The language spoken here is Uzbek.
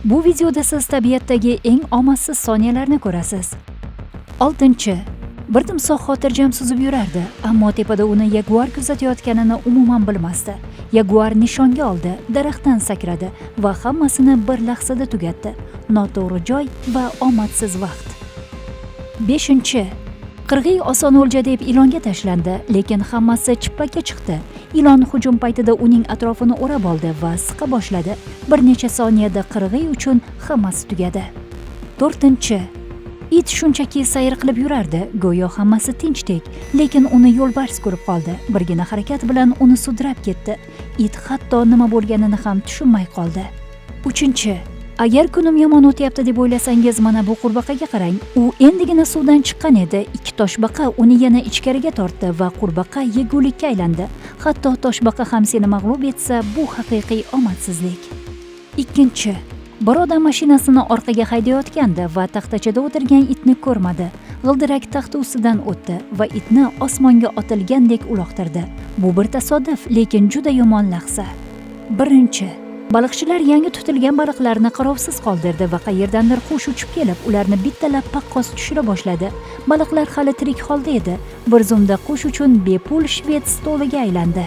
Bu videoda siz tabiatdagi eng omadsiz soniyalarni ko'rasiz. 6. Bir timsoh xotirjam suzib yurardi, ammo tepada uni yaguar kuzatayotganini umuman bilmasdi. Yaguar nishonga oldi, daraxtdan sakradi va hammasini bir lahzada tugatdi. Noto'g'ri joy va omadsiz vaqt. 5. Qirg'iy oson o'lja deb ilonga tashlandi, lekin hammasi chippakka chiqdi. Ilon hujum paytida uning atrofini o'rab oldi va siqa boshladi. Bir necha soniyada qirg'iy uchun hammasi tugadi. 4. It shunchaki sayr qilib yurardi, go'yo hammasi tinchdik, lekin uni yo'lbars ko'rib qoldi. Birgina harakat bilan uni sudrab ketdi. It hatto nima bo'lganini ham tushunmay qoldi. 3. Agar kunim yomon o'tyapti deb o'ylasangiz, mana bu qurbaqaga qarang. U endigina suvdan chiqqan edi. Ikki toshbaqa uni yana ichkariga tortdi va qurbaqa yegulikka aylandi. Hatto toshbaqa ham seni mag'lub etsa, bu haqiqiy omadsizlik. 2. Bir odam mashinasini orqaga haydayotgandi va taxtachada o'tirgan itni ko'rmadi. G'ildirak taxta ustidan o'tdi va itni osmonga otilgandek uloqtirdi. Bu bir tasodif, lekin juda yomon lahza. 1. Baliqchilar yangi tutilgan baliqlarni qarovsiz qoldirdi va qayerdandir qush uchib kelib, ularni bittalab paqqos tushira boshladi. Baliqlar hali tirik holda edi. Bir zumda qush uchun bepul shved stoliga aylandi.